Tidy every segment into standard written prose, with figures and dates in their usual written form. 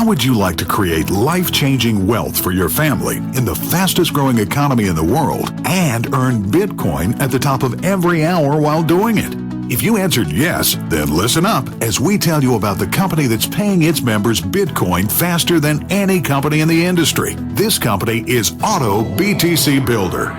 How would you like to create life-changing wealth for your family in the fastest-growing economy in the world and earn Bitcoin at the top of every hour while doing it? If you answered yes, then listen up as we tell you about the company that's paying its members Bitcoin faster than any company in the industry. This company is Auto BTC Builder.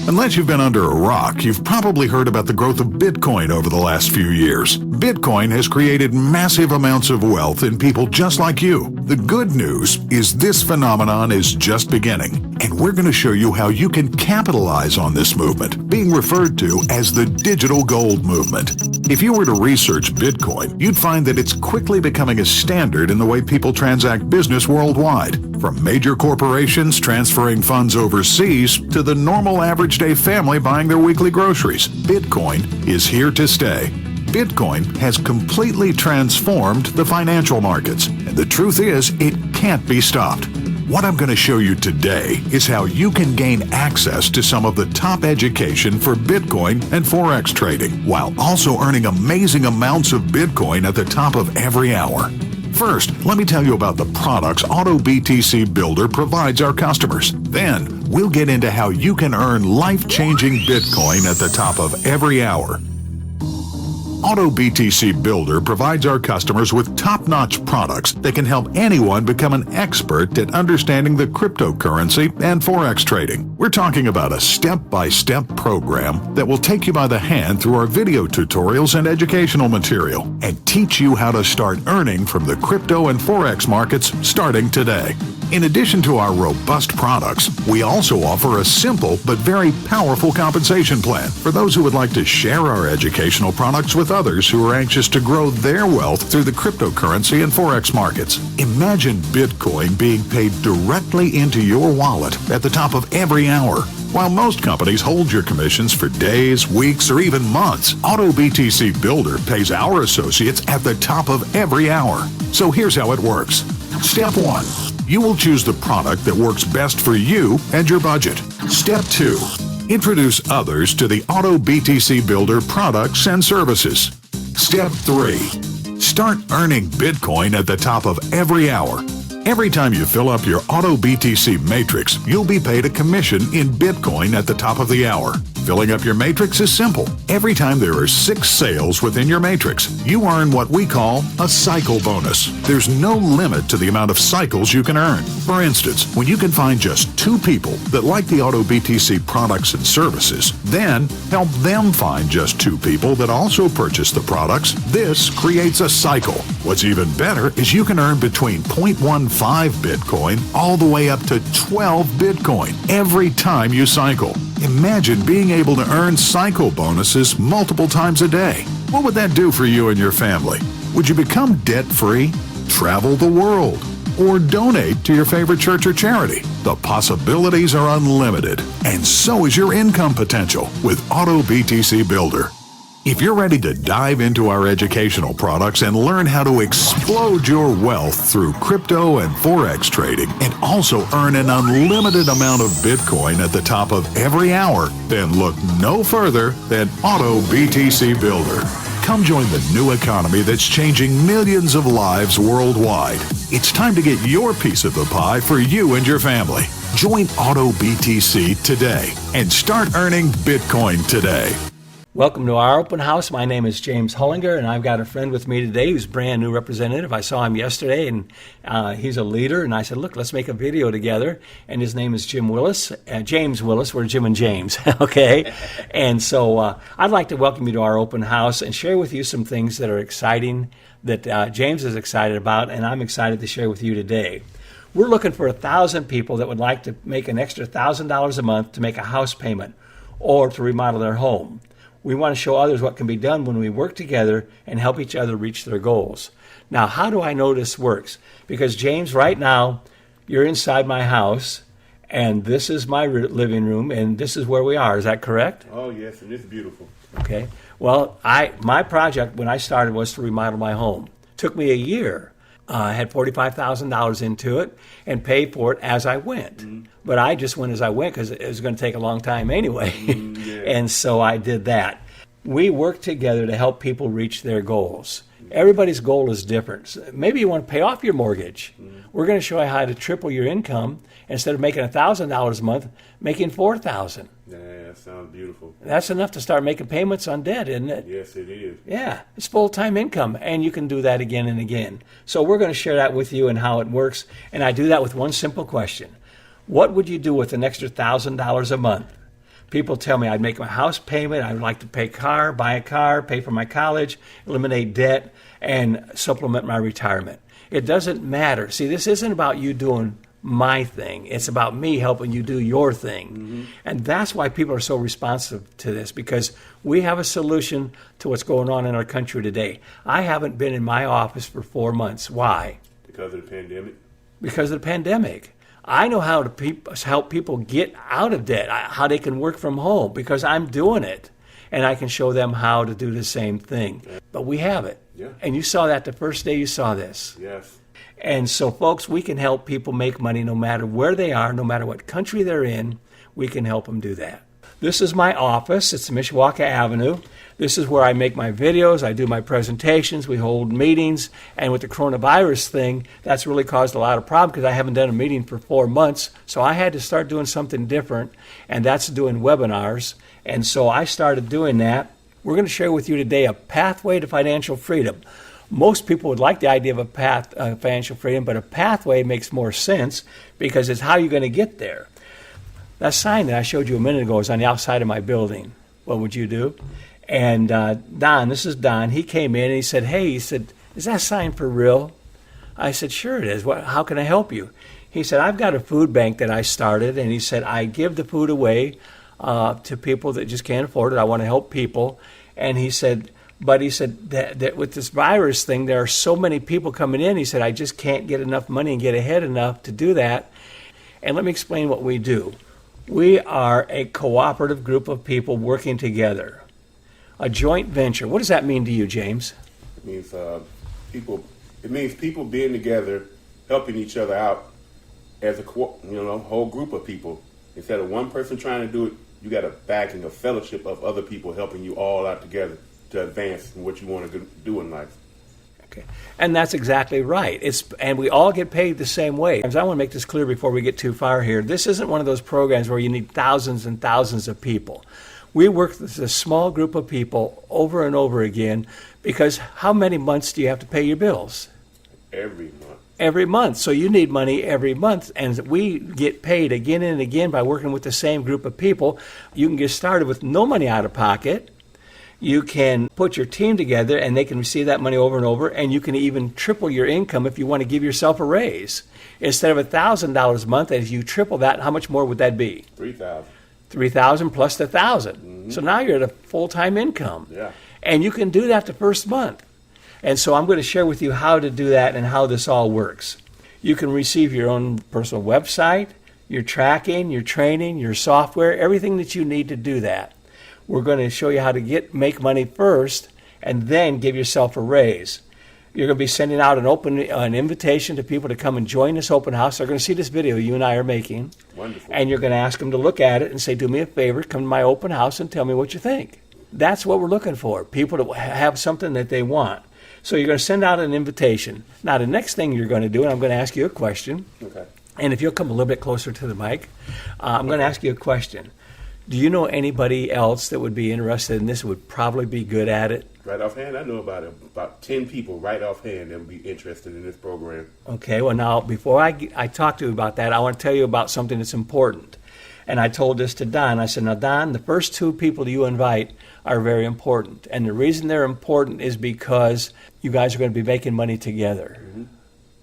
Unless you've been under a rock, you've probably heard about the growth of Bitcoin over the last few years. Bitcoin has created massive amounts of wealth in people just like you. The good news is this phenomenon is just beginning, and we're going to show you how you can capitalize on this movement, being referred to as the digital gold movement. If you were to research Bitcoin, you'd find that it's quickly becoming a standard in the way people transact business worldwide, from major corporations transferring funds overseas to the normal average day family buying their weekly groceries. Bitcoin is here to stay. Bitcoin has completely transformed the financial markets, and the truth is, it can't be stopped. What I'm going to show you today is how you can gain access to some of the top education for Bitcoin and Forex trading, while also earning amazing amounts of Bitcoin at the top of every hour. First, let me tell you about the products Auto BTC Builder provides our customers. Then, we'll get into how you can earn life-changing Bitcoin at the top of every hour. Auto BTC Builder provides our customers with top-notch products that can help anyone become an expert at understanding the cryptocurrency and Forex trading. We're talking about a step-by-step program that will take you by the hand through our video tutorials and educational material and teach you how to start earning from the crypto and Forex markets starting today. In addition to our robust products, we also offer a simple but very powerful compensation plan for those who would like to share our educational products with others who are anxious to grow their wealth through the cryptocurrency and Forex markets. Imagine Bitcoin being paid directly into your wallet at the top of every hour. While most companies hold your commissions for days, weeks, or even months, Auto BTC Builder pays our associates at the top of every hour. So here's how it works. Step 1. You will choose the product that works best for you and your budget. Step 2. Introduce others to the Auto BTC Builder products and services. Step 3. Start earning Bitcoin at the top of every hour. Every time you fill up your Auto BTC matrix, you'll be paid a commission in Bitcoin at the top of the hour. Filling up your matrix is simple. Every time there are 6 sales within your matrix, you earn what we call a cycle bonus. There's no limit to the amount of cycles you can earn. For instance, when you can find just 2 people that like the Auto BTC products and services, then help them find just 2 people that also purchase the products, this creates a cycle. What's even better is you can earn between 0.15 Bitcoin all the way up to 12 Bitcoin every time you cycle. Imagine being able to earn cycle bonuses multiple times a day. What would that do for you and your family? Would you become debt-free, travel the world, or donate to your favorite church or charity? The possibilities are unlimited, and so is your income potential with Auto BTC Builder. If you're ready to dive into our educational products and learn how to explode your wealth through crypto and Forex trading and also earn an unlimited amount of Bitcoin at the top of every hour, then look no further than Auto BTC Builder. Come join the new economy that's changing millions of lives worldwide. It's time to get your piece of the pie for you and your family. Join Auto BTC today and start earning Bitcoin today. Welcome to our open house. My name is James Hullinger, and I've got a friend with me today who's a brand new representative. I saw him yesterday, and he's a leader, and I said, look, let's make a video together. And his name is Jim Willis, James Willis. We're Jim and James, okay? And so I'd like to welcome you to our open house and share with you some things that are exciting, that James is excited about, and I'm excited to share with you today. We're looking for 1,000 people that would like to make an extra $1,000 a month to make a house payment or to remodel their home. We want to show others what can be done when we work together and help each other reach their goals. Now, how do I know this works? Because, James, right now, you're inside my house, and this is my living room, and this is where we are. Is that correct? Oh, yes, and it's beautiful. Okay. Well, my project, when I started, was to remodel my home. It took me a year. I had $45,000 into it and paid for it as I went. Mm-hmm. But I just went as I went because it was going to take a long time anyway. Yeah. And so I did that. We work together to help people reach their goals. Everybody's goal is different. So maybe you want to pay off your mortgage. We're going to show you how to triple your income instead of making $1,000 a month, making $4,000. Yeah, that sounds beautiful. That's enough to start making payments on debt, isn't it? Yes, it is. Yeah, it's full-time income, and you can do that again and again. So we're going to share that with you and how it works, and I do that with one simple question. What would you do with an extra $1,000 a month? People tell me I'd make my house payment, I would like to buy a car, pay for my college, eliminate debt, and supplement my retirement. It doesn't matter. See, this isn't about you doing my thing. It's about me helping you do your thing. And that's why people are so responsive to this, because we have a solution to what's going on in our country today. I haven't been in my office for 4 months. Why? Because of the pandemic? Because of the pandemic. I know how to help people get out of debt, how they can work from home, because I'm doing it. And I can show them how to do the same thing. But we have it. Yeah. And you saw that the first day you saw this. Yes. And so, folks, we can help people make money no matter where they are, no matter what country they're in. We can help them do that. This is my office. It's Mishawaka Avenue. This is where I make my videos. I do my presentations. We hold meetings. And with the coronavirus thing, that's really caused a lot of problems because I haven't done a meeting for 4 months. So I had to start doing something different, and that's doing webinars. And so I started doing that. We're going to share with you today a pathway to financial freedom. Most people would like the idea of a path financial freedom, but a pathway makes more sense because it's how you're going to get there. That sign that I showed you a minute ago is on the outside of my building. What would you do? And Don, this is Don, he came in and he said, hey, is that sign for real? I said, sure it is. How can I help you? He said, I've got a food bank that I started, and he said, I give the food away to people that just can't afford it. I want to help people. And he said, that with this virus thing, there are so many people coming in. He said, I just can't get enough money and get ahead enough to do that. And let me explain what we do. We are a cooperative group of people working together. A joint venture. What does that mean to you, James? It means people being together, helping each other out as a whole group of people. Instead of one person trying to do it, you got a backing, a fellowship of other people helping you all out together to advance in what you want to do in life. Okay. And that's exactly right. And we all get paid the same way. I want to make this clear before we get too far here. This isn't one of those programs where you need thousands and thousands of people. We work with a small group of people over and over again because how many months do you have to pay your bills? Every month. Every month. So you need money every month. And we get paid again and again by working with the same group of people. You can get started with no money out of pocket. You can put your team together and they can receive that money over and over, and you can even triple your income if you want to give yourself a raise. Instead of $1,000 a month, as you triple that, how much more would that be? $3,000. $3,000 plus the $1,000. So now you're at a full-time income. Yeah. And you can do that the first month. And so I'm going to share with you how to do that and how this all works. You can receive your own personal website, your tracking, your training, your software, everything that you need to do that. We're going to show you how to make money first and then give yourself a raise. You're going to be sending out an invitation to people to come and join this open house. They're going to see this video you and I are making. Wonderful. And you're going to ask them to look at it and say, do me a favor, come to my open house and tell me what you think. That's what we're looking for, people to have something that they want. So you're going to send out an invitation. Now, the next thing you're going to do, and I'm going to ask you a question. Okay. And if you'll come a little bit closer to the mic, I'm going to ask you a question. Do you know anybody else that would be interested in this would probably be good at it? Right offhand, I know about 10 people right offhand that would be interested in this program. Okay, well now, before I talk to you about that, I want to tell you about something that's important. And I told this to Don. I said, now Don, the first 2 people you invite are very important. And the reason they're important is because you guys are going to be making money together,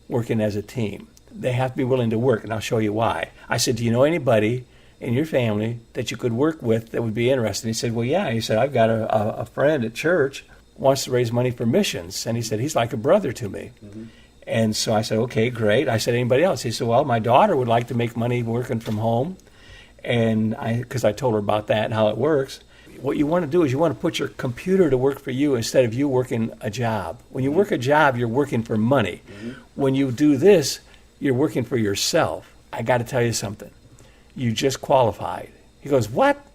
working as a team. They have to be willing to work, and I'll show you why. I said, do you know anybody in your family that you could work with that would be interested? He said, well, yeah. He said, I've got a friend at church wants to raise money for missions. And he said, he's like a brother to me. And so I said, okay, great. I said, anybody else? He said, well, my daughter would like to make money working from home. And because I told her about that and how it works. What you want to do is you want to put your computer to work for you instead of you working a job. When you work a job, you're working for money. When you do this, you're working for yourself. I got to tell you something. You just qualified. He goes, what?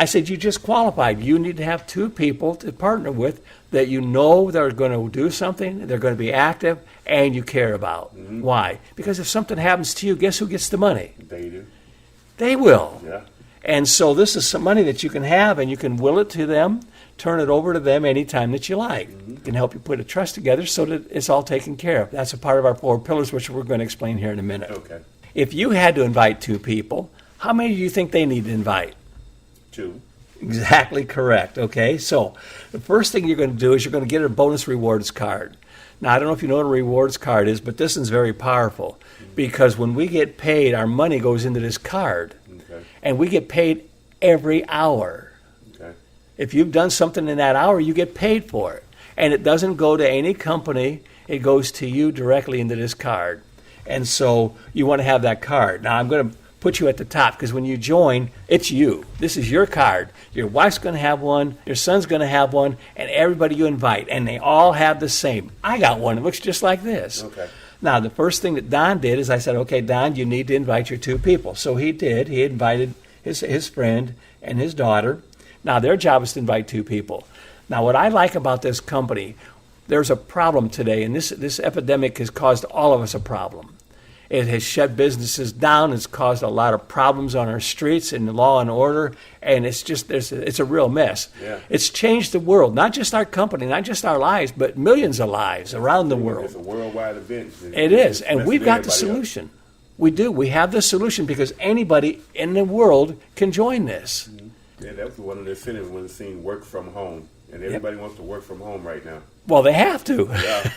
I said, you just qualified. You need to have 2 people to partner with that you know they're going to do something, they're going to be active, and you care about. Why? Because if something happens to you, guess who gets the money? They do. They will. Yeah. And so this is some money that you can have, and you can will it to them, turn it over to them anytime that you like. It can help you put a trust together so that it's all taken care of. That's a part of our 4 pillars, which we're going to explain here in a minute. Okay. If you had to invite 2 people, how many do you think they need to invite? 2. Exactly correct. Okay, so the first thing you're going to do is you're going to get a bonus rewards card. Now, I don't know if you know what a rewards card is, but this is very powerful because when we get paid, our money goes into this card, and we get paid every hour. Okay. If you've done something in that hour, you get paid for it, and it doesn't go to any company. It goes to you directly into this card, and so you want to have that card. Now, I'm going to put you at the top because when you join, it's you. This is your card. Your wife's going to have one, your son's going to have one, and everybody you invite, and they all have the same. I got one. It looks just like this. Okay. Now, the first thing that Don did is I said, okay, Don, you need to invite your 2 people. So he did. He invited his friend and his daughter. Now, their job is to invite 2 people. Now, what I like about this company, there's a problem today, and this epidemic has caused all of us a problem. It has shut businesses down. It's caused a lot of problems on our streets and law and order, and it's a real mess. Yeah. It's changed the world, not just our company, not just our lives, but millions of lives around the world. It's a worldwide event. It is, and we've got the everybody solution. We do. We have the solution because anybody in the world can join this. Yeah, that was one of the incentives when the scene work from home, and everybody wants to work from home right now. Well, they have to.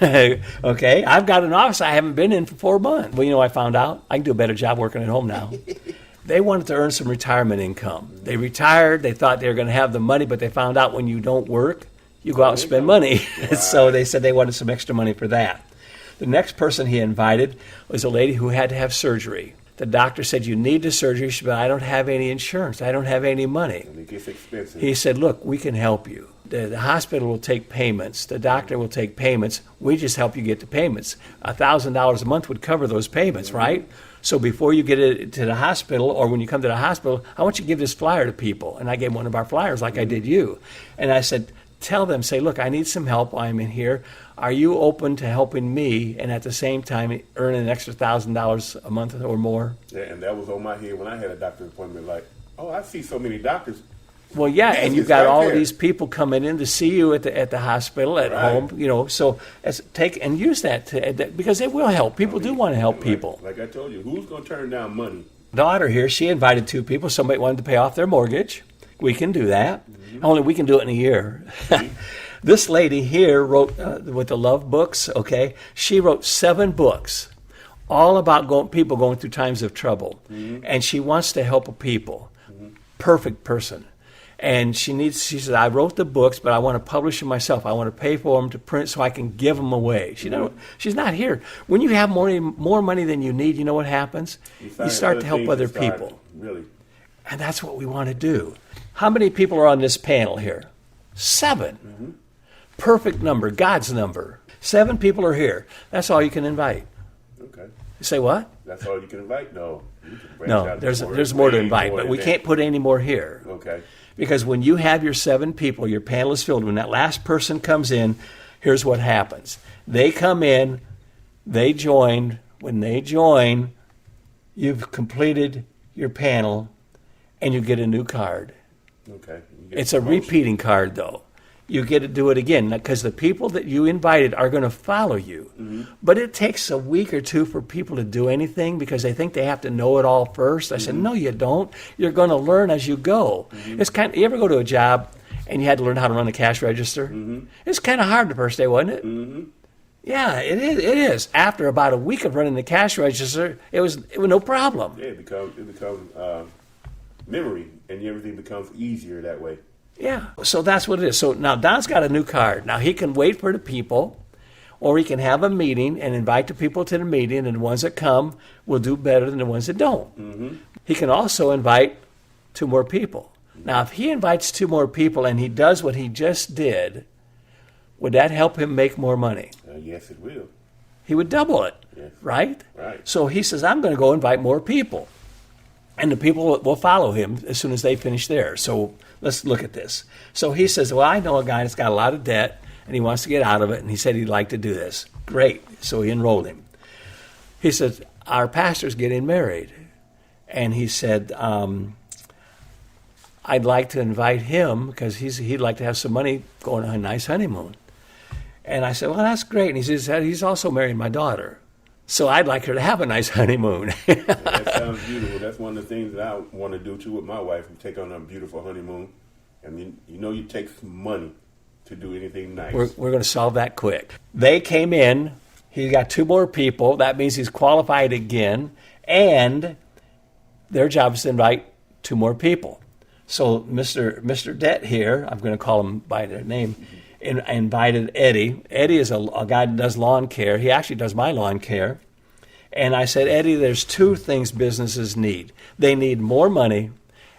Yeah. Okay, I've got an office I haven't been in for 4 months. Well, you know, I found out I can do a better job working at home now. They wanted to earn some retirement income. They retired. They thought they were going to have the money, but they found out when you don't work, you go out and spend money. So they said they wanted some extra money for that. The next person he invited was a lady who had to have surgery. The doctor said, you need the surgery. She said, I don't have any insurance. I don't have any money. And it gets expensive. He said, look, we can help you. The hospital will take payments. The doctor will take payments. We just help you get the payments. $1,000 a month would cover those payments, right? So before you get it to the hospital or when you come to the hospital, I want you to give this flyer to people. And I gave one of our flyers like I did you. And I said, tell them, say, look, I need some help. I'm in here. Are you open to helping me and at the same time earning an extra $1,000 a month or more? Yeah, and that was on my head when I had a doctor's appointment. Like, oh, I see so many doctors. Well, yeah, Yes, and you've it's got right all there. of these people coming in to see you at the hospital, at Right. home, you know. So take and use that because it will help. People do want to help people. Like I told you, who's going to turn down money? Daughter here, she invited 2 people. Somebody wanted to pay off their mortgage. We can do that. Only we can do it in a year. This lady here wrote with the love books. Okay, she wrote 7 books, all about people going through times of trouble, and she wants to help people. Perfect person. And she said, I wrote the books, but I want to publish them myself. I want to pay for them to print so I can give them away. She's not here. When you have more money than you need, you know what happens? You start to help other people. Really? And that's what we want to do. How many people are on this panel here? 7. Perfect number, God's number. 7 people are here. That's all you can invite. Okay. You say what? That's all you can invite? No. You can branch No, out there's more to way invite, more but than we that. can't put any more here. Okay. Because when you have your 7 people, your panel is filled. When that last person comes in, here's what happens. They come in, they join. When they join, you've completed your panel, and you get a new card. Okay. You get It's a promotion. repeating card, though. You get to do it again because the people that you invited are going to follow you. But it takes a week or 2 for people to do anything because they think they have to know it all first. I said, no, you don't. You're going to learn as you go. It's you ever go to a job and you had to learn how to run a cash register? It's kind of hard the first day, wasn't it? Yeah, it is. After about a week of running the cash register, it was no problem. Yeah, it becomes memory, and everything becomes easier that way. Yeah, so that's what it is. So now Don's got a new card. Now he can wait for the people, or he can have a meeting and invite the people to the meeting, and the ones that come will do better than the ones that don't. He can also invite 2 more people. Now, if he invites 2 more people and he does what he just did, would that help him make more money? Yes, it will. He would double it, Yes. right? Right. So he says, I'm going to go invite more people. And the people will follow him as soon as they finish theirs. So let's look at this. So he says, well, I know a guy that's got a lot of debt, and he wants to get out of it, and he said he'd like to do this. Great. So he enrolled him. He said, our pastor's getting married. And he said, I'd like to invite him because he'd like to have some money going on a nice honeymoon. And I said, well, that's great. And he says, he's also marrying my daughter. So I'd like her to have a nice honeymoon. That sounds beautiful. That's one of the things that I want to do, too, with my wife. We take on a beautiful honeymoon. I mean, you take some money to do anything nice. We're going to solve that quick. They came in. He got 2 more people. That means he's qualified again. And their job is to invite 2 more people. So Mr. Debt here, I'm going to call him by their name, invited Eddie. Eddie is a guy that does lawn care. He actually does my lawn care. And I said, Eddie, there's 2 things businesses need. They need more money,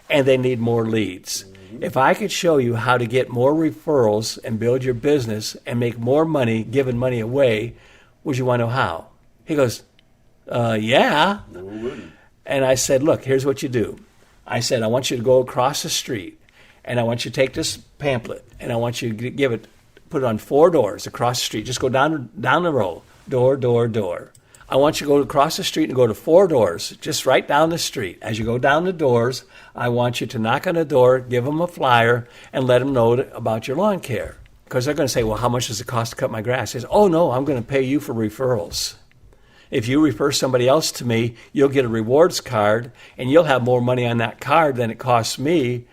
and they need more leads. If I could show you how to get more referrals and build your business and make more money giving money away, would you want to know how? He goes, yeah. No, we wouldn't. And I said, look, here's what you do. I said, I want you to go across the street, and I want you to take this pamphlet, and I want you to put it on 4 doors across the street. Just go down the row, door, door, door. I want you to go across the street and go to 4 doors, just right down the street. As you go down the doors, I want you to knock on the door, give them a flyer, and let them know about your lawn care. Because they're going to say, well, how much does it cost to cut my grass? He says, oh, no, I'm going to pay you for referrals. If you refer somebody else to me, you'll get a rewards card, and you'll have more money on that card than it costs me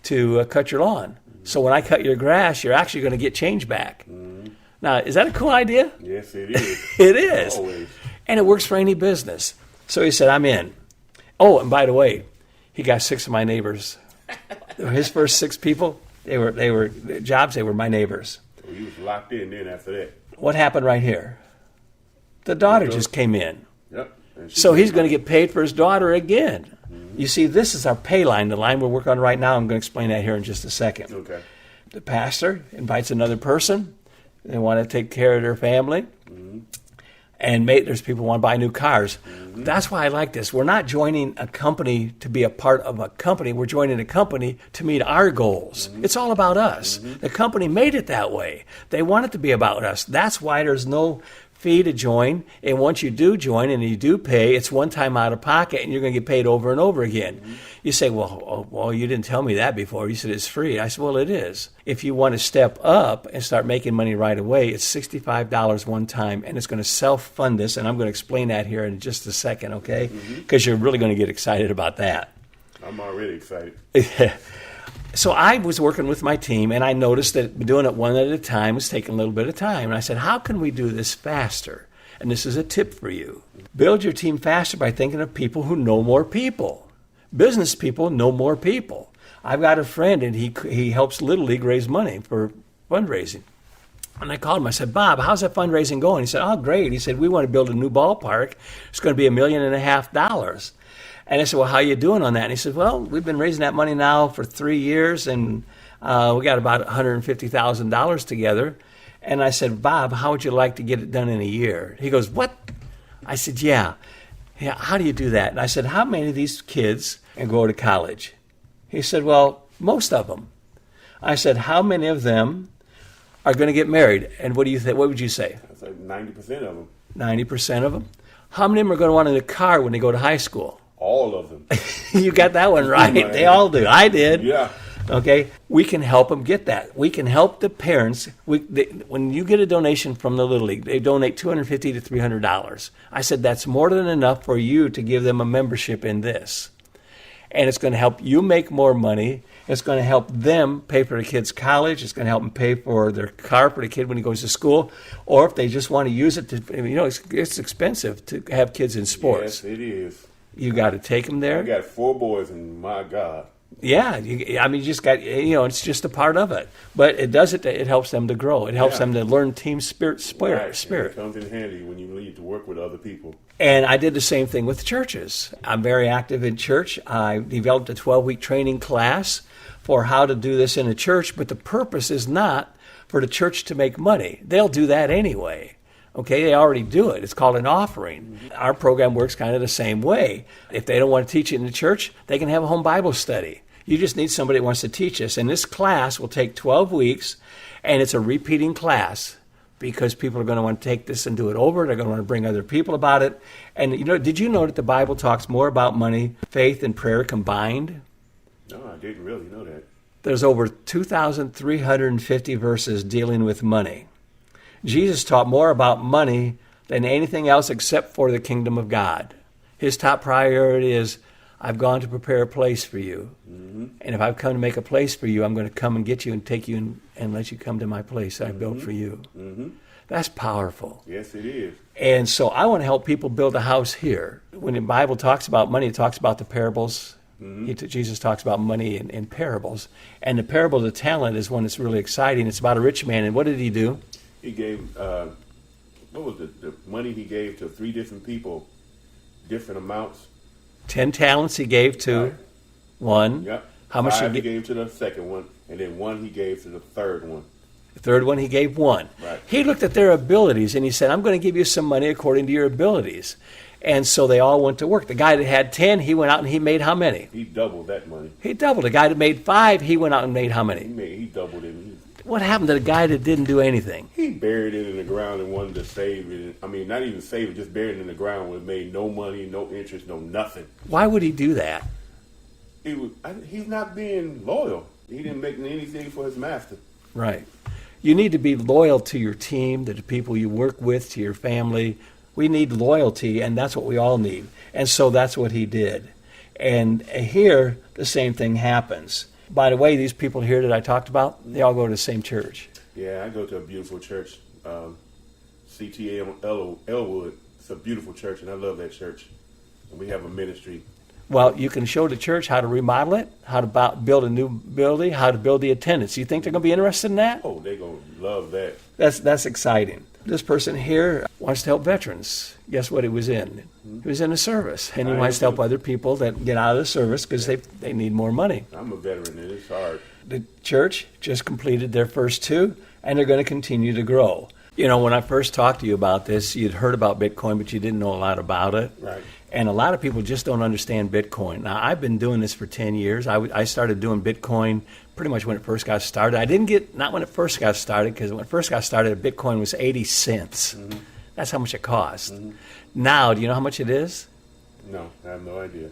to cut your lawn. So when I cut your grass, you're actually going to get change back. Now, is that a cool idea? Yes, it is. It is. Always. And it works for any business. So he said, I'm in. Oh, and by the way, he got 6 of my neighbors. His first 6 people, they were jobs, they were my neighbors. So he was locked in then after that. What happened right here? The daughter just came in. Yep. So he's going to get paid for his daughter again. You see, this is our pay line, the line we're working on right now. I'm going to explain that here in just a second. Okay. The pastor invites another person. They want to take care of their family. And there's people who want to buy new cars. That's why I like this. We're not joining a company to be a part of a company. We're joining a company to meet our goals. It's all about us. The company made it that way. They want it to be about us. That's why there's no fee to join. And once you do join and you do pay, it's one time out of pocket, and you're going to get paid over and over again. You say, well, you didn't tell me that before. You said it's free. I said, well, it is. If you want to step up and start making money right away, it's $65 one time, and it's going to self-fund this, and I'm going to explain that here in just a second, okay? Because you're really going to get excited about that. I'm already excited. So I was working with my team, and I noticed that doing it one at a time was taking a little bit of time. And I said, how can we do this faster? And this is a tip for you. Build your team faster by thinking of people who know more people. Business people know more people. I've got a friend, and he helps Little League raise money for fundraising. And I called him. I said, Bob, how's that fundraising going? He said, oh, great. He said, we want to build a new ballpark. It's going to be $1.5 million. And I said, well, how are you doing on that? And he said, well, we've been raising that money now for 3 years, and we got about $150,000 together. And I said, Bob, how would you like to get it done in a year? He goes, what? I said, yeah. How do you do that? And I said, how many of these kids go to college? He said, well, most of them. I said, how many of them are going to get married? And what do you think? What would you say? I said 90% of them. 90% of them? How many of them are going to want a car when they go to high school? All of them. You got that one right. They all do. I did. Yeah. Okay. We can help them get that. We can help the parents. When you get a donation from the Little League, they donate $250 to $300. I said that's more than enough for you to give them a membership in this. And it's going to help you make more money. It's going to help them pay for the kid's college. It's going to help them pay for their car for the kid when he goes to school. Or if they just want to use it to, it's expensive to have kids in sports. Yes, it is. You got to take them there. I got 4 boys, and my God. Yeah, you just got, it's just a part of it. But it does it. It helps them to grow. It helps them to learn team spirit. Right. It comes in handy when you need to work with other people. And I did the same thing with churches. I'm very active in church. I developed a 12-week training class for how to do this in a church. But the purpose is not for the church to make money. They'll do that anyway. Okay, they already do it. It's called an offering. Our program works kind of the same way. If they don't want to teach it in the church, they can have a home Bible study. You just need somebody that wants to teach us. And this class will take 12 weeks, and it's a repeating class because people are going to want to take this and do it over. They're going to want to bring other people about it. And, did you know that the Bible talks more about money, faith, and prayer combined? No, I didn't really know that. There's over 2,350 verses dealing with money. Jesus taught more about money than anything else except for the kingdom of God. His top priority is, I've gone to prepare a place for you. Mm-hmm. And if I've come to make a place for you, I'm going to come and get you and take you and let you come to my place that I built for you. Mm-hmm. That's powerful. Yes, it is. And so I want to help people build a house here. When the Bible talks about money, it talks about the parables. Jesus talks about money in parables. And the parable of the talent is one that's really exciting. It's about a rich man. And what did he do? He gave, what was the money he gave to 3 different people, different amounts? 10 talents he gave to Right. one. Yep. How much 5 he he gave to the second one, and then 1 he gave to the third one. The third one he gave 1. Right. He looked at their abilities and he said, I'm going to give you some money according to your abilities. And so they all went to work. The guy that had 10, he went out and he made how many? He doubled that money. He doubled. The guy that made 5, he went out and made how many? He doubled it. What happened to the guy that didn't do anything? He buried it in the ground and wanted to save it. I mean, not even save it, just buried it in the ground where it made no money, no interest, no nothing. Why would he do that? He's not being loyal. He didn't make anything for his master. Right. You need to be loyal to your team, to the people you work with, to your family. We need loyalty, and that's what we all need. And so that's what he did. And here, the same thing happens. By the way, these people here that I talked about, they all go to the same church. Yeah, I go to a beautiful church, CTA on Elwood. It's a beautiful church, and I love that church. And we have a ministry. Well, you can show the church how to remodel it, how to build a new building, how to build the attendance. You think they're going to be interested in that? Oh, they're going to love that. That's exciting. This person here wants to help veterans. Guess what he was in? He was in the service, and he wants to help other people that get out of the service because they need more money. I'm a veteran, and it's hard. The church just completed their first 2, and they're going to continue to grow. When I first talked to you about this, you'd heard about Bitcoin, but you didn't know a lot about it. Right. And a lot of people just don't understand Bitcoin. Now, I've been doing this for 10 years. I started doing Bitcoin pretty much when it first got started. Not when it first got started, because when it first got started, Bitcoin was 80 cents. Mm-hmm. That's how much it cost. Mm-hmm. Now, do you know how much it is? No, I have no idea.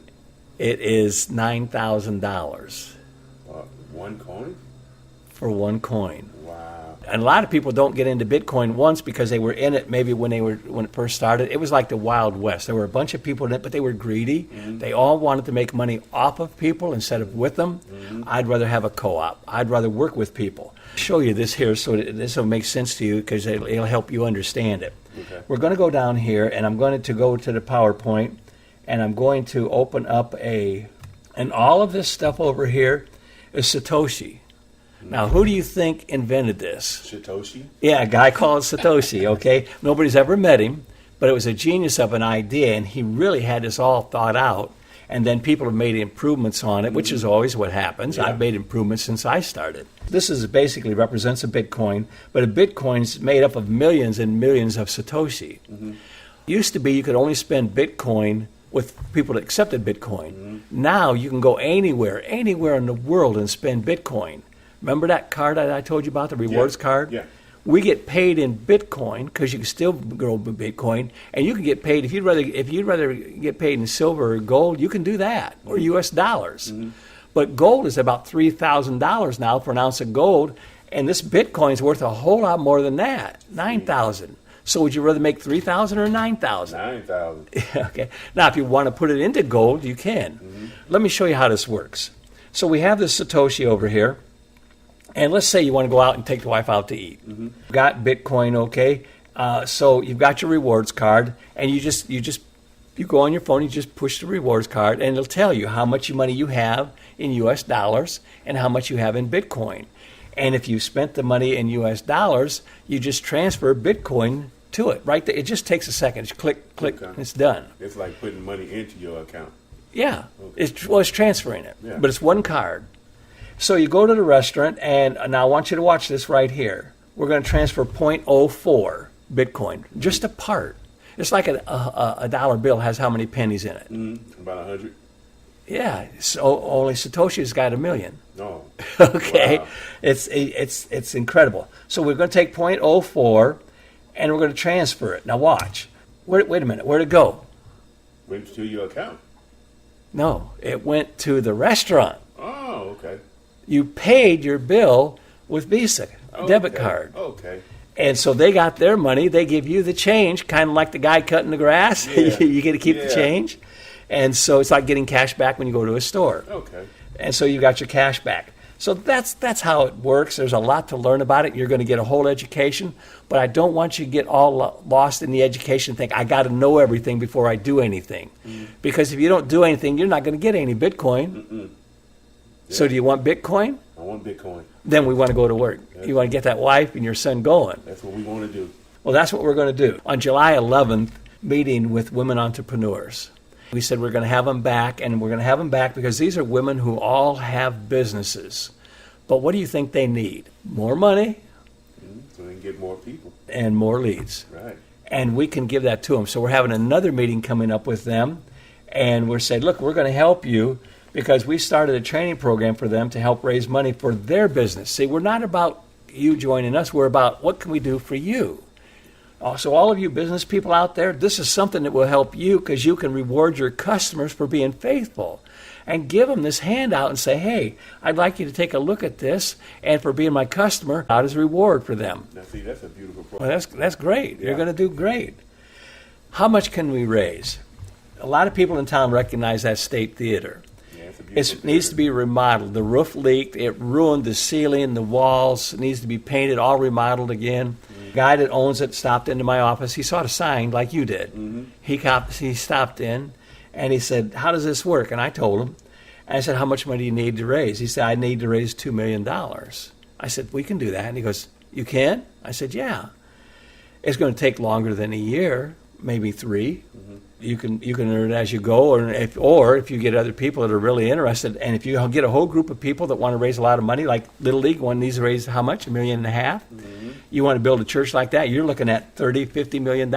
It is $9,000. One coin? For one coin. Wow. And a lot of people don't get into Bitcoin once because they were in it maybe when it first started. It was like the Wild West. There were a bunch of people in it, but they were greedy. Mm-hmm. They all wanted to make money off of people instead of with them. Mm-hmm. I'd rather have a co-op. I'd rather work with people. I'll show you this here so that this will make sense to you because it'll help you understand it. Okay. We're going to go down here, and I'm going to go to the PowerPoint, and I'm going to open up and all of this stuff over here is Satoshi. Now, who do you think invented this? Satoshi? Yeah, a guy called Satoshi, okay? Nobody's ever met him, but it was a genius of an idea, and he really had this all thought out, and then people have made improvements on it, which is always what happens. Yeah. I've made improvements since I started. This basically represents a Bitcoin, but a Bitcoin's made up of millions and millions of Satoshi. Mm-hmm. Used to be you could only spend Bitcoin with people that accepted Bitcoin. Mm-hmm. Now you can go anywhere in the world and spend Bitcoin. Remember that card that I told you about, the rewards card? Yeah. We get paid in Bitcoin because you can still grow Bitcoin, and you can get paid if you'd rather get paid in silver or gold, you can do that, or U.S. dollars. Mm-hmm. But gold is about $3,000 now for an ounce of gold, and this Bitcoin's worth a whole lot more than that, $9,000. So would you rather make $3,000 or $9,000? $9,000. Okay. Now, if you want to put it into gold, you can. Mm-hmm. Let me show you how this works. So we have this Satoshi over here. And let's say you want to go out and take the wife out to eat. Mm-hmm. Got Bitcoin, okay? So you've got your rewards card, and you go on your phone, you just push the rewards card, and it'll tell you how much money you have in U.S. dollars and how much you have in Bitcoin. And if you spent the money in U.S. dollars, you just transfer Bitcoin to it. Right there. It just takes a second. Just click, okay. And it's done. It's like putting money into your account. Yeah. Okay. It's transferring it, but it's one card. So you go to the restaurant, and now I want you to watch this right here. We're going to transfer 0.04. Bitcoin, just a part. It's like a dollar bill has how many pennies in it? About 100. Yeah, so only Satoshi's got 1 million. No. Okay, Wow. it's incredible. So we're going to take .04 and we're going to transfer it. Now watch. Wait a minute. Where'd it go? Went to your account. No, it went to the restaurant. Oh, okay. You paid your bill with Visa, debit Okay. card. Okay. And so they got their money. They give you the change, kind of like the guy cutting the grass. Yeah. You get to keep the Yeah. change. And so it's like getting cash back when you go to a store. Okay. And so you got your cash back. So that's how it works. There's a lot to learn about it. You're going to get a whole education, but I don't want you to get all lost in the education. Think I got to know everything before I do anything, because if you don't do anything, you're not going to get any Bitcoin. So do you want Bitcoin? I want Bitcoin. Then we want to go to work. You want to get that wife and your son going. That's what we want to do. Well, that's what we're going to do. On July 11th, meeting with women entrepreneurs. We said we're going to have them back, and we're going to have them back because these are women who all have businesses. But what do you think they need? More money So we can get more people. and more leads. Right. And we can give that to them. So we're having another meeting coming up with them, and we're saying, look, we're going to help you because we started a training program for them to help raise money for their business. See, we're not about you joining us. We're about what can we do for you. So all of you business people out there, this is something that will help you because you can reward your customers for being faithful and give them this handout and say, hey, I'd like you to take a look at this and for being my customer, out as a reward for them. Now, see, that's a beautiful Well, program. that's great. You're Yeah. going to do great. How much can we raise? A lot of people in town recognize that State Theater. Yeah, it's a beautiful It needs to theater. be remodeled. The roof leaked. It ruined the ceiling, the walls. It needs to be painted, all remodeled again. The guy that owns it stopped into my office. He saw the sign like you did. He stopped in, and he said, how does this work? And I told him. And I said, how much money do you need to raise? He said, I need to raise $2 million. I said, we can do that. And he goes, you can? I said, yeah. It's going to take longer than a year, maybe 3. You can earn it as you go, or if you get other people that are really interested, and if you get a whole group of people that want to raise a lot of money, like Little League one needs to raise how much? $1.5 million. You want to build a church like that, you're looking at $30-50 million.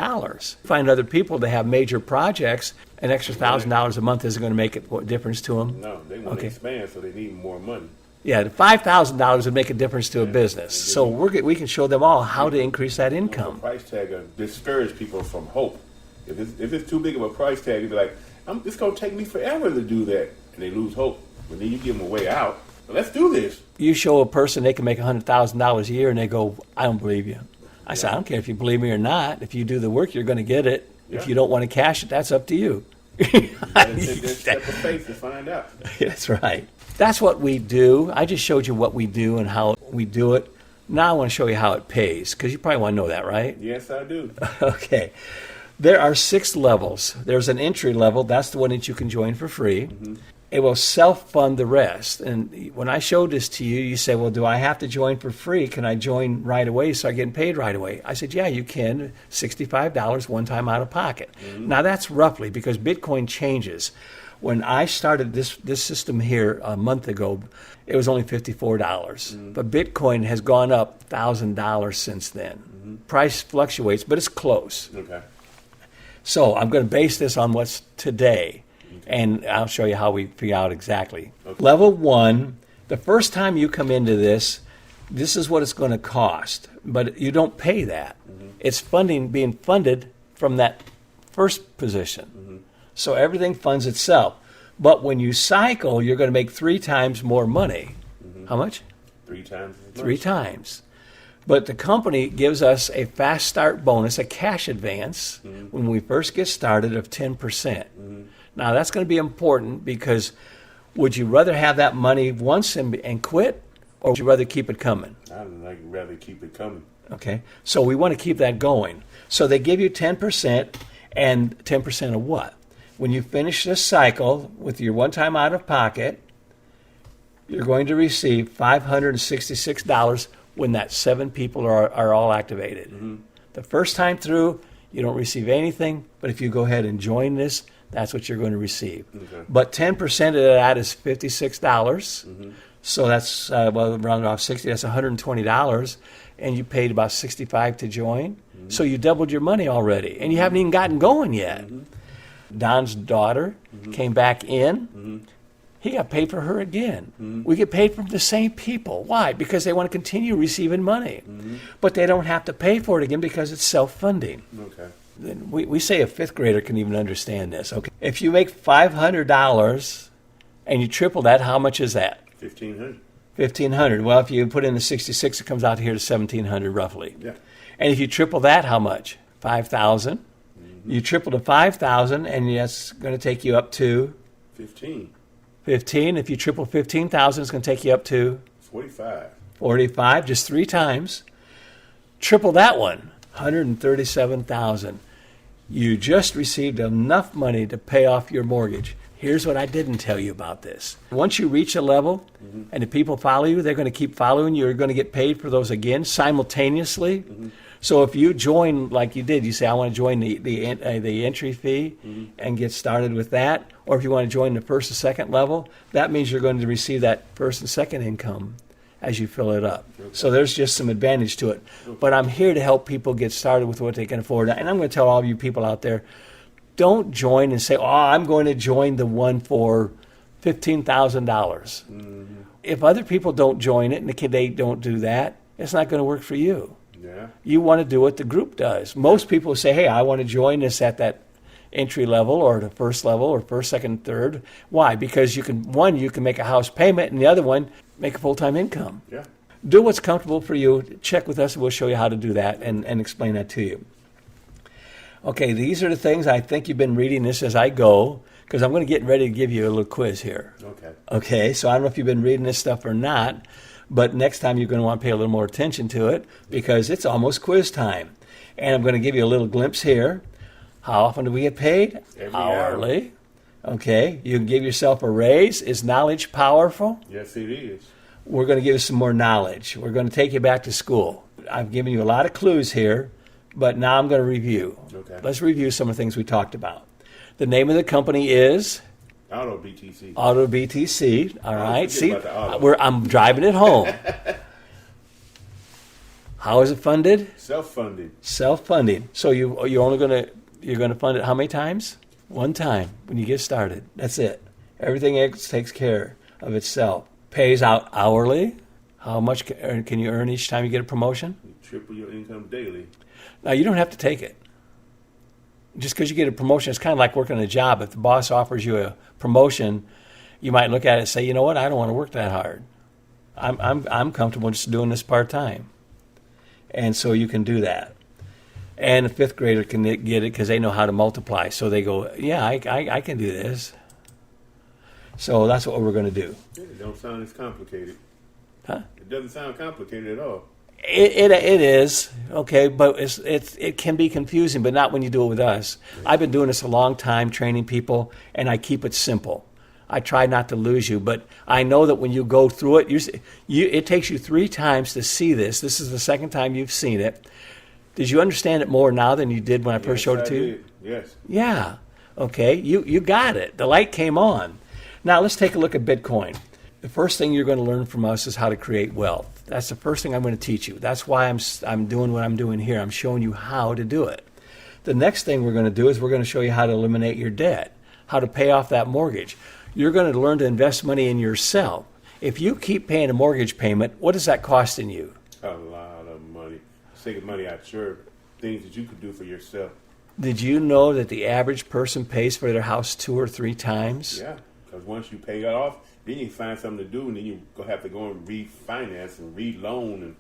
Find other people that have major projects. An extra $1,000 a month isn't going to make a difference to them. No, they want to Okay. expand, so they need more money. Yeah, the $5,000 would make a difference to a business. So we can show them all how to increase that The income. price tag will discourage people from hope. If it's too big of a price tag, you'll be like, it's going to take me forever to do that. And they lose hope. But then you give them a way out. Well, let's do this. You show a person they can make $100,000 a year, and they go, I don't believe you. I said, I don't care if you believe me or not. If you do the work, you're going to get it. If Yeah. you don't want to cash it, that's up to you. Let's take that step of faith to find out. That's right. That's what we do. I just showed you what we do and how we do it. Now I want to show you how it pays, because you probably want to know that, right? Yes, I do. Okay. There are 6 levels. There's an entry level. That's the one that you can join for free. It will self-fund the rest. And when I showed this to you, you said, well, do I have to join for free? Can I join right away so I get paid right away? I said, yeah, you can. $65 one time out of pocket. Now, that's roughly because Bitcoin changes. When I started this system here a month ago, it was only $54. But Bitcoin has gone up $1,000 since then. Price fluctuates, but it's close. Okay. So I'm going to base this on what's today, and I'll show you how we figure out exactly. Okay. Level 1, the first time you come into this is what it's going to cost, but you don't pay that. It's being funded from that first position. So everything funds itself. But when you cycle, you're going to make 3 times more money. How much? 3 times. as much. 3 times. But the company gives us a fast start bonus, a cash advance, when we first get started of 10%. Now, that's going to be important because would you rather have that money once and quit, or would you rather keep it coming? I'd rather keep it coming. Okay, so we want to keep that going. So they give you 10%, and 10% of what? When you finish this cycle with your one-time out-of-pocket, you're going to receive $566 when that 7 people are all activated. The first time through, you don't receive anything, but if you go ahead and join this, that's what you're going to receive. Okay. But 10% of that is $56. So that's, around off 60, that's $120, and you paid about $65 to join. So you doubled your money already, and you haven't even gotten going yet. Don's daughter came back in. He got paid for her again. We get paid from the same people. Why? Because they want to continue receiving money. But they don't have to pay for it again because it's self-funding. Okay. We say a fifth grader can even understand this. Okay, if you make $500 and you triple that, how much is that? $1,500. $1,500. Well, if you put in the 66, it comes out here to $1,700 roughly. Yeah. And if you triple that, how much? $5,000. You triple to $5,000, and that's going to take you up to 15. 15. If you triple 15,000, it's going to take you up to 45. 45, just 3 times. Triple that one, 137,000. You just received enough money to pay off your mortgage. Here's what I didn't tell you about this. Once you reach a level and the people follow you, they're going to keep following you. You're going to get paid for those again simultaneously. So if you join like you did, you say, I want to join the entry fee and get started with that. Or if you want to join the first and second level, that means you're going to receive that first and second income as you fill it up. Okay. So there's just some advantage to it. Okay. But I'm here to help people get started with what they can afford. And I'm going to tell all of you people out there, don't join and say, I'm going to join the one for $15,000. If other people don't join it and they don't do that, it's not going to work for you. Yeah. You want to do what the group does. Most people say, hey, I want to join this at that entry level or the first level or first, second, third. Why? Because you can make a house payment, and the other one, make a full-time income. Yeah. Do what's comfortable for you. Check with us, and we'll show you how to do that and explain that to you. Okay, these are the things. I think you've been reading this as I go, because I'm going to get ready to give you a little quiz here. Okay. Okay, so I don't know if you've been reading this stuff or not, but next time you're going to want to pay a little more attention to it because it's almost quiz time. And I'm going to give you a little glimpse here. How often do we get paid? Every hourly. Okay, you can give yourself a raise. Is knowledge powerful? Yes, it is. We're going to give you some more knowledge. We're going to take you back to school. I've given you a lot of clues here, but now I'm going to review. Okay. Let's review some of the things we talked about. The name of the company is? Auto BTC. Auto BTC. All right. See, auto. I'm driving it home. How is it funded? Self-funded. Self-funding. So you're going to fund it how many times? One time when you get started. That's it. Everything else takes care of itself. Pays out hourly. How much can you earn each time you get a promotion? You triple your income daily. Now, you don't have to take it. Just because you get a promotion, it's kind of like working a job. If the boss offers you a promotion, you might look at it and say, you know what, I don't want to work that hard. I'm comfortable just doing this part-time. And so you can do that. And a fifth grader can get it because they know how to multiply. So they go, yeah, I can do this. So that's what we're going to do. It don't sound as complicated. Huh? It doesn't sound complicated at all. It is, okay, but it can be confusing, but not when you do it with us. I've been doing this a long time, training people, and I keep it simple. I try not to lose you, but I know that when you go through it, it takes you 3 times to see this. This is the second time you've seen it. Did you understand it more now than you did when I first showed it to you? Yes. Yeah, okay, you got it. The light came on. Now let's take a look at Bitcoin. The first thing you're going to learn from us is how to create wealth. That's the first thing I'm going to teach you. That's why I'm doing what I'm doing here. I'm showing you how to do it. The next thing we're going to do is we're going to show you how to eliminate your debt, how to pay off that mortgage. You're going to learn to invest money in yourself. If you keep paying a mortgage payment, what is that costing you? A lot of money. Taking money out your things that you could do for yourself. Did you know that the average person pays for their house 2 or 3 times? Yeah, because once you pay it off, then you find something to do, and then you have to go and refinance and reloan.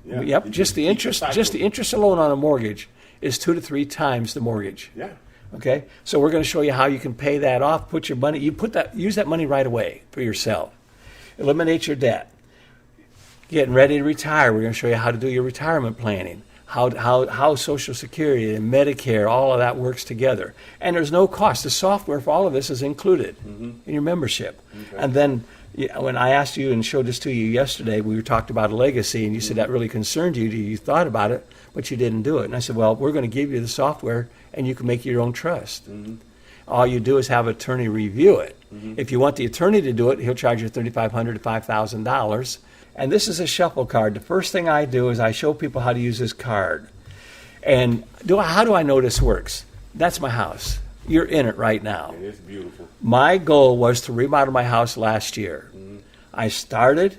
And yep, just the interest alone on a mortgage is 2 to 3 times the mortgage. Yeah. Okay, so we're going to show you how you can pay that off. Put your money, use that money right away for yourself. Eliminate your debt. Getting ready to retire. We're going to show you how to do your retirement planning. How Social Security and Medicare, all of that works together. And there's no cost. The software for all of this is included in your membership. Okay. And then when I asked you and showed this to you yesterday, we talked about a legacy, and you said that really concerned you. You thought about it, but you didn't do it. And I said, well, we're going to give you the software, and you can make your own trust. All you do is have an attorney review it. If you want the attorney to do it, he'll charge you $3,500 to $5,000. And this is a shuffle card. The first thing I do is I show people how to use this card. And how do I know this works? That's my house. You're in it right now. And it's beautiful. My goal was to remodel my house last year. I started,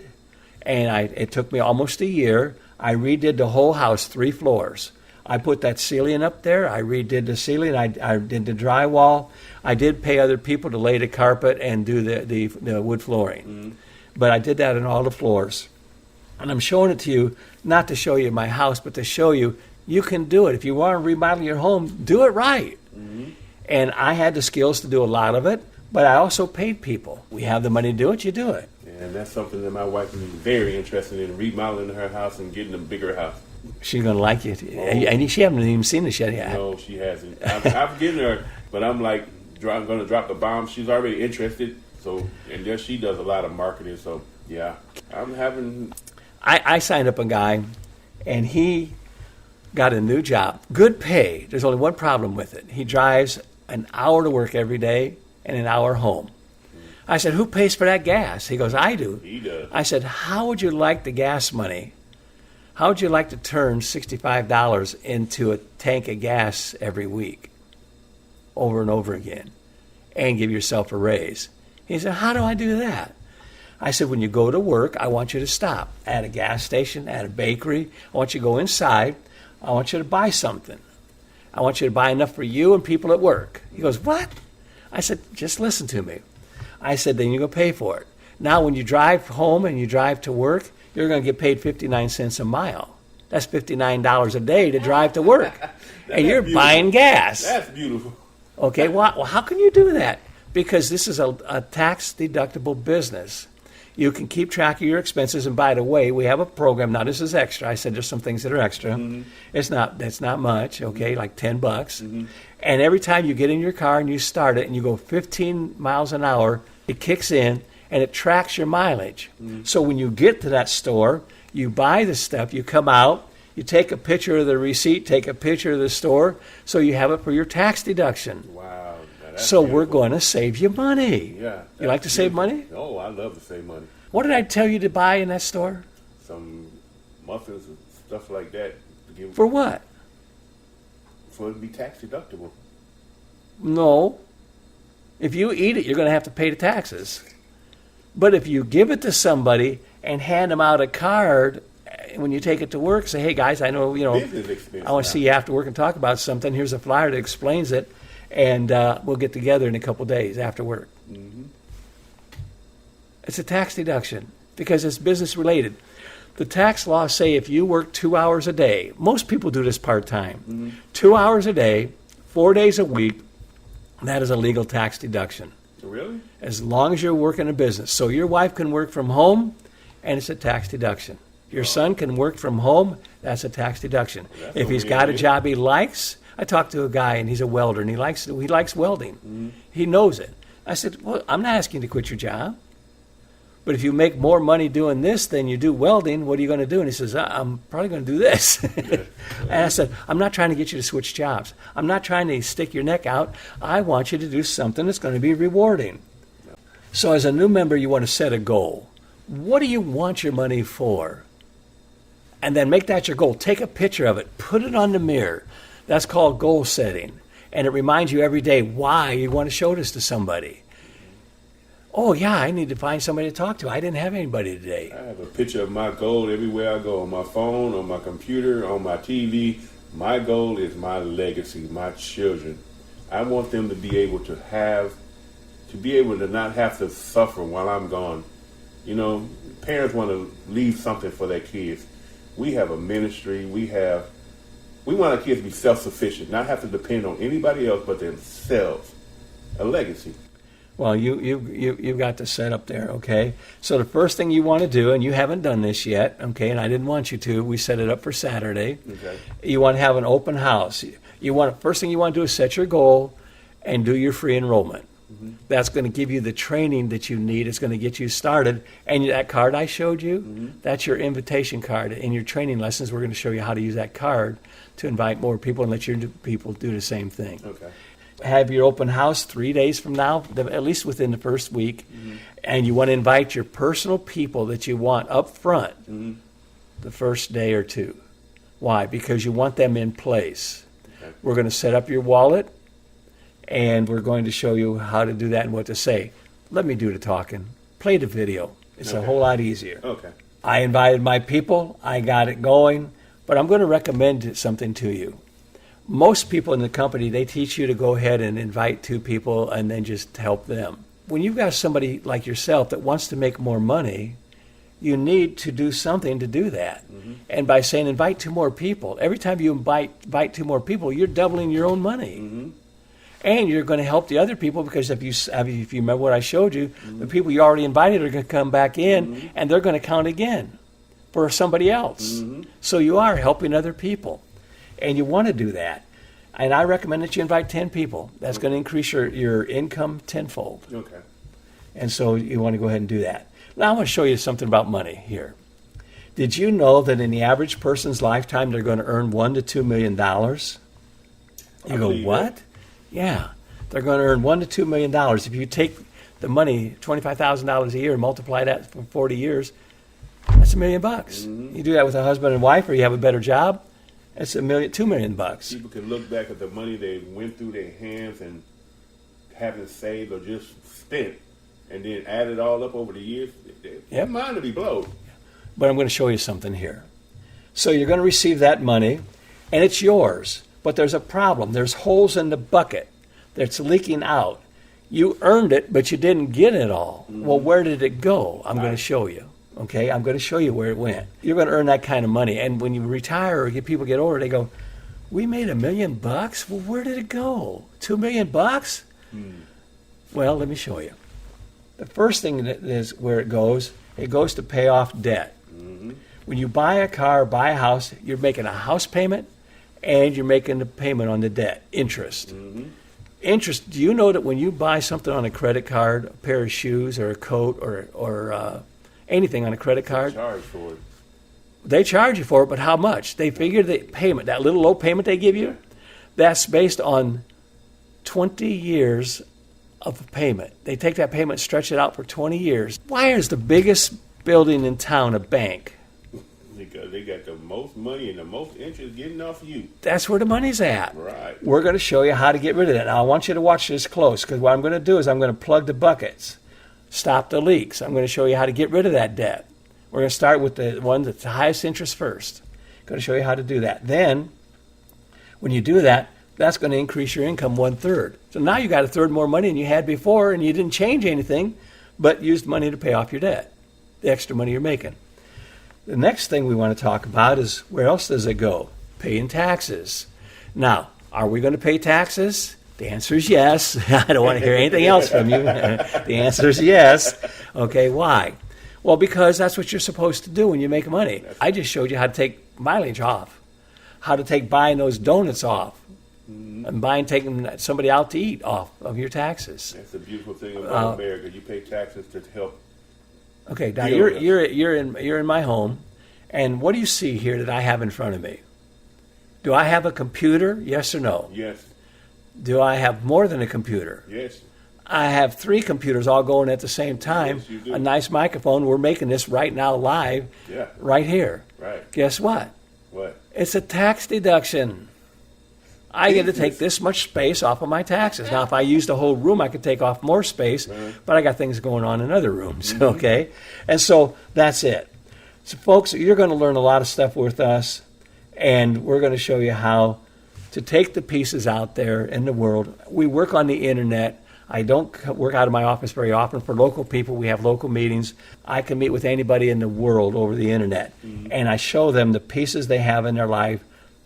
and it took me almost a year. I redid the whole house, 3 floors. I put that ceiling up there. I redid the ceiling. I did the drywall. I did pay other people to lay the carpet and do the wood flooring. But I did that on all the floors. And I'm showing it to you, not to show you my house, but to show you can do it. If you want to remodel your home, do it right. And I had the skills to do a lot of it, but I also paid people. We have the money to do it, you do it. And that's something that my wife is very interested in, remodeling her house and getting a bigger house. She's going to like it. And she hasn't even seen this yet. No, she hasn't. I'm getting her, but I'm like, I'm going to drop the bomb. She's already interested. So, and there she does a lot of marketing. So, yeah, I'm having... I signed up a guy, and he got a new job. Good pay. There's only one problem with it. He drives an hour to work every day and an hour home. I said, who pays for that gas? He goes, I do. He does. I said, how would you like the gas money? How would you like to turn $65 into a tank of gas every week over and over again and give yourself a raise? He said, how do I do that? I said, when you go to work, I want you to stop at a gas station, at a bakery. I want you to go inside. I want you to buy something. I want you to buy enough for you and people at work. He goes, what? I said, just listen to me. I said, then you're going to pay for it. Now, when you drive home and you drive to work, you're going to get paid 59 cents a mile. That's $59 a day to drive to work. And you're beautiful. Buying gas. That's beautiful. Okay, well, how can you do that? Because this is a tax-deductible business. You can keep track of your expenses. And by the way, we have a program. Now, this is extra. I said there's some things that are extra. It's not much, okay, like $10. And every time you get in your car and you start it and you go 15 miles an hour, it kicks in and it tracks your mileage. So when you get to that store, you buy the stuff, you come out, you take a picture of the receipt, take a picture of the store, so you have it for your tax deduction. Wow. So we're going to save you money. Yeah. You like to save money? Oh, I love to save money. What did I tell you to buy in that store? Some muffins and stuff like that. For what? For it to be tax deductible. No. If you eat it, you're going to have to pay the taxes. But if you give it to somebody and hand them out a card when you take it to work, say, hey, guys, I know, I want to see you after work and talk about something. Here's a flyer that explains it. And we'll get together in a couple days after work. It's a tax deduction because it's business related. The tax laws say if you work 2 hours a day, most people do this part-time, 2 hours a day, 4 days a week, that is a legal tax deduction. Really? As long as you're working a business. So your wife can work from home, and it's a tax deduction. Your son can work from home, that's a tax deduction. If he's got a job he likes, I talked to a guy, and he's a welder, and he likes welding. He knows it. I said, well, I'm not asking you to quit your job. But if you make more money doing this than you do welding, what are you going to do? And he says, I'm probably going to do this. And I said, I'm not trying to get you to switch jobs. I'm not trying to stick your neck out. I want you to do something that's going to be rewarding. So as a new member, you want to set a goal. What do you want your money for? And then make that your goal. Take a picture of it. Put it on the mirror. That's called goal setting. And it reminds you every day why you want to show this to somebody. Oh, yeah, I need to find somebody to talk to. I didn't have anybody today. I have a picture of my goal everywhere I go, on my phone, on my computer, on my TV. My goal is my legacy, my children. I want them to be able to not have to suffer while I'm gone. Parents want to leave something for their kids. We have a ministry. We want our kids to be self-sufficient, not have to depend on anybody else but themselves. A legacy. Well, you've got to set up there, okay? So the first thing you want to do, and you haven't done this yet, okay, and I didn't want you to, we set it up for Saturday. Okay. You want to have an open house. First thing you want to do is set your goal and do your free enrollment. That's going to give you the training that you need. It's going to get you started. And that card I showed you, that's your invitation card. In your training lessons, we're going to show you how to use that card to invite more people and let your people do the same thing. Okay. Have your open house 3 days from now, at least within the first week. And you want to invite your personal people that you want up front the first day or two. Why? Because you want them in place. Okay. We're going to set up your wallet, and we're going to show you how to do that and what to say. Let me do the talking. Play the video. It's a whole lot easier. Okay. I invited my people. I got it going. But I'm going to recommend something to you. Most people in the company, they teach you to go ahead and invite 2 people and then just help them. When you've got somebody like yourself that wants to make more money, you need to do something to do that. Mm-hmm. And by saying invite 2 more people, every time you invite 2 more people, you're doubling your own money. Mm-hmm. And you're going to help the other people, because if you remember what I showed you, mm-hmm. the people you already invited are going to come back in, mm-hmm. and they're going to count again for somebody else. Mm-hmm. So you are helping other people. And you want to do that. And I recommend that you invite 10 people. That's going to increase your income tenfold. Okay. And so you want to go ahead and do that. Now I want to show you something about money here. Did you know that in the average person's lifetime, they're going to earn $1 to $2 million? You go, what? That. Yeah. They're going to earn $1 to $2 million. If you take the money, $25,000 a year, and multiply that for 40 years, that's $1 million. Mm-hmm. You do that with a husband and wife, or you have a better job, that's $2 million. People can look back at the money they went through their hands and haven't saved or just spent, and then add it all up over the years. Their mind will be blown. But I'm going to show you something here. So you're going to receive that money, and it's yours. But there's a problem. There's holes in the bucket that's leaking out. You earned it, but you didn't get it all. Mm-hmm. Well, where did it go? I'm going to show you. Okay, I'm going to show you where it went. You're going to earn that kind of money. And when you retire or people get older, they go, we made $1 million? Well, where did it go? $2 million? Well, let me show you. The first thing that is where it goes to pay off debt. Mm-hmm. When you buy a car, buy a house, you're making a house payment and you're making the payment on the debt, interest. Mm-hmm. Interest, do you know that when you buy something on a credit card, a pair of shoes or a coat or anything on a credit card, they charge for it. They charge you for it, but how much? They figure the payment, that little low payment they give you, that's based on 20 years of payment. They take that payment, stretch it out for 20 years. Why is the biggest building in town a bank? Because they got the most money and the most interest getting off of you. That's where the money's at. Right. We're going to show you how to get rid of that. Now, I want you to watch this close, because what I'm going to do is I'm going to plug the buckets, stop the leaks. I'm going to show you how to get rid of that debt. We're going to start with the one that's the highest interest first. I'm going to show you how to do that. Then, when you do that, that's going to increase your income 1/3. So now you got 1/3 more money than you had before, and you didn't change anything, but used money to pay off your debt, the extra money you're making. The next thing we want to talk about is where else does it go? Paying taxes. Now, are we going to pay taxes? The answer is yes. I don't want to hear anything else from you. The answer is yes. Okay, why? Well, because that's what you're supposed to do when you make money. I just showed you how to take mileage off, how to take buying those donuts off, and taking somebody out to eat off of your taxes. That's the beautiful thing about America. You pay taxes to help. Okay, now you're in my home, and what do you see here that I have in front of me? Do I have a computer? Yes or no? Yes. Do I have more than a computer? Yes. I have 3 computers all going at the same time. Yes, you do. A nice microphone. We're making this right now live. Yeah. Right here. Right. Guess what? What? It's a tax deduction. I get to take this much space off of my taxes. Now, if I used the whole room, I could take off more space, but I got things going on in other rooms, okay? And so that's it. So, folks, you're going to learn a lot of stuff with us, and we're going to show you how to take the pieces out there in the world. We work on the internet. I don't work out of my office very often. For local people, we have local meetings. I can meet with anybody in the world over the internet, and I show them the pieces they have in their life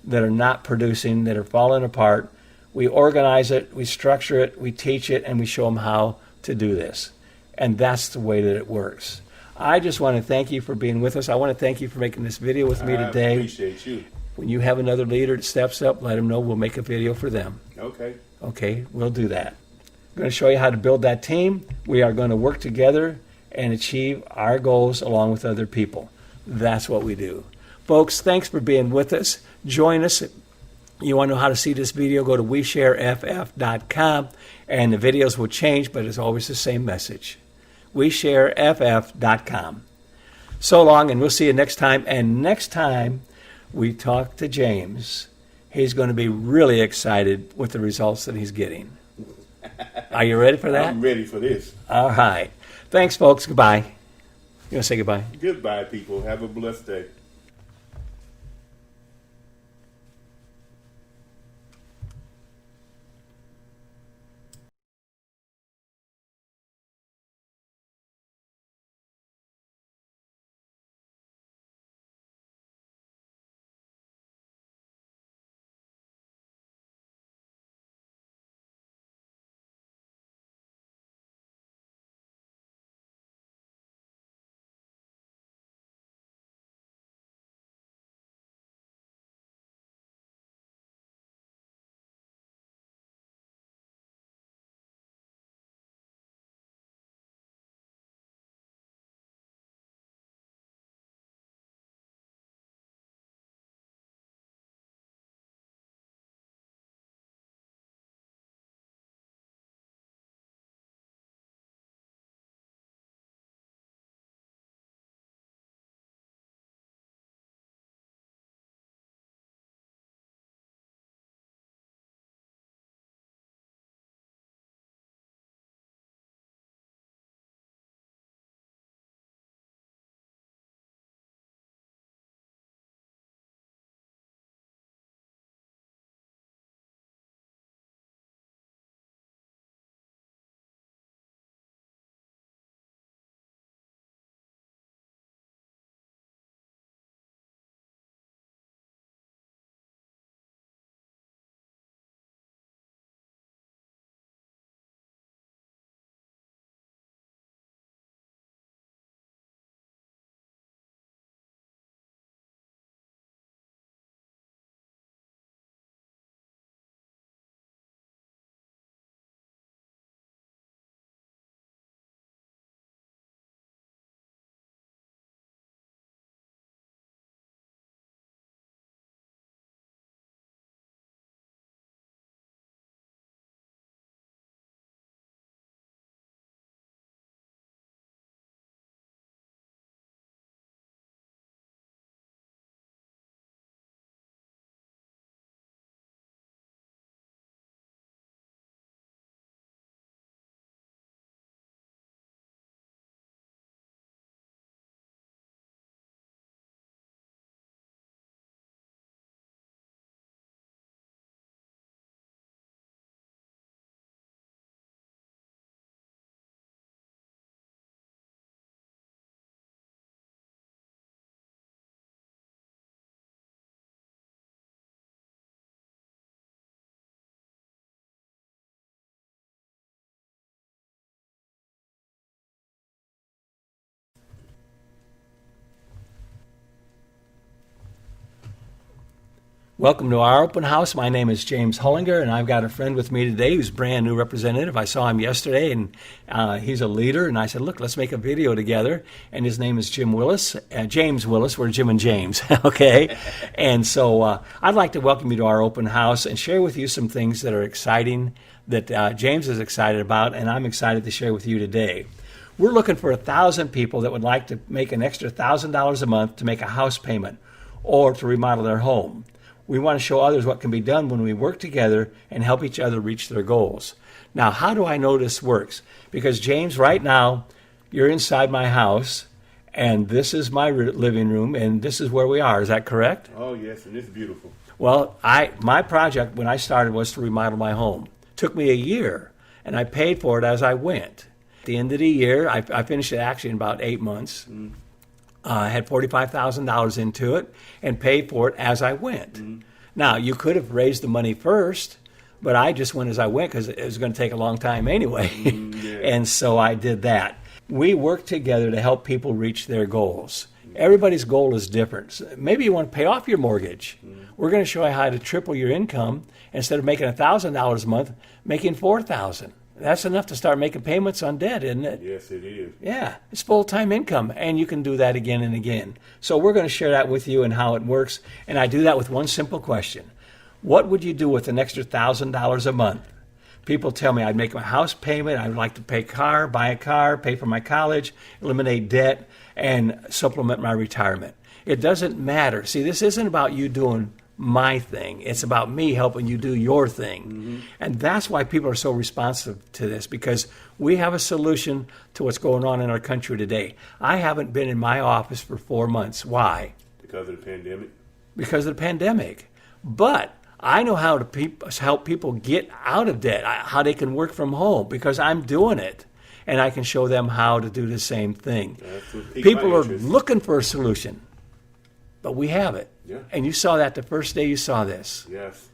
that are not producing, that are falling apart. We organize it, we structure it, we teach it, and we show them how to do this. And that's the way that it works. I just want to thank you for being with us. I want to thank you for making this video with me today. I appreciate you. When you have another leader that steps up, let them know. We'll make a video for them. Okay. Okay, we'll do that. I'm going to show you how to build that team. We are going to work together and achieve our goals along with other people. That's what we do. Folks, thanks for being with us. Join us. You want to know how to see this video, go to WeShareFF.com, and the videos will change, but it's always the same message. WeShareFF.com. So long, and we'll see you next time. And next time, we talk to James, he's going to be really excited with the results that he's getting. Are you ready for that? I'm ready for this. All right. Thanks, folks. Goodbye. You want to say goodbye? Goodbye, people. Have a blessed day. Welcome to our open house. My name is James Hullinger, and I've got a friend with me today who's brand new representative. I saw him yesterday, and he's a leader. And I said, look, let's make a video together. And his name is Jim Willis, James Willis. We're Jim and James, okay? And so I'd like to welcome you to our open house and share with you some things that are exciting, that James is excited about, and I'm excited to share with you today. We're looking for 1,000 people that would like to make an extra $1,000 a month to make a house payment or to remodel their home. We want to show others what can be done when we work together and help each other reach their goals. Now, how do I know this works? Because, James, right now, you're inside my house, and this is my living room, and this is where we are. Is that correct? Oh, yes, and it's beautiful. Well, my project when I started was to remodel my home. It took me a year, and I paid for it as I went. At the end of the year, I finished it actually in about 8 months. I had $45,000 into it and paid for it as I went. Now, you could have raised the money first, but I just went as I went because it was going to take a long time anyway. And so I did that. We work together to help people reach their goals. Everybody's goal is different. Maybe you want to pay off your mortgage. We're going to show you how to triple your income instead of making $1,000 a month, making $4,000. That's enough to start making payments on debt, isn't it? Yes, it is. Yeah, it's full-time income, and you can do that again and again. So we're going to share that with you and how it works, and I do that with one simple question. What would you do with an extra $1,000 a month? People tell me I'd make my house payment, I'd like to buy a car, pay for my college, eliminate debt, and supplement my retirement. It doesn't matter. See, this isn't about you doing my thing. It's about me helping you do your thing. And that's why people are so responsive to this, because we have a solution to what's going on in our country today. I haven't been in my office for 4 months. Why? Because of the pandemic? Because of the pandemic. But I know how to help people get out of debt, how they can work from home, because I'm doing it. And I can show them how to do the same thing. People are looking for a solution, but we have it. Yeah. And you saw that the first day you saw this. Yes.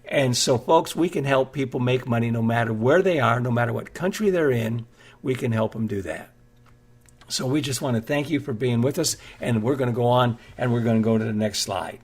And so, folks, we can help people make money no matter where they are, no matter what country they're in. We can help them do that. So we just want to thank you for being with us, and we're going to go on, and we're going to go to the next slide.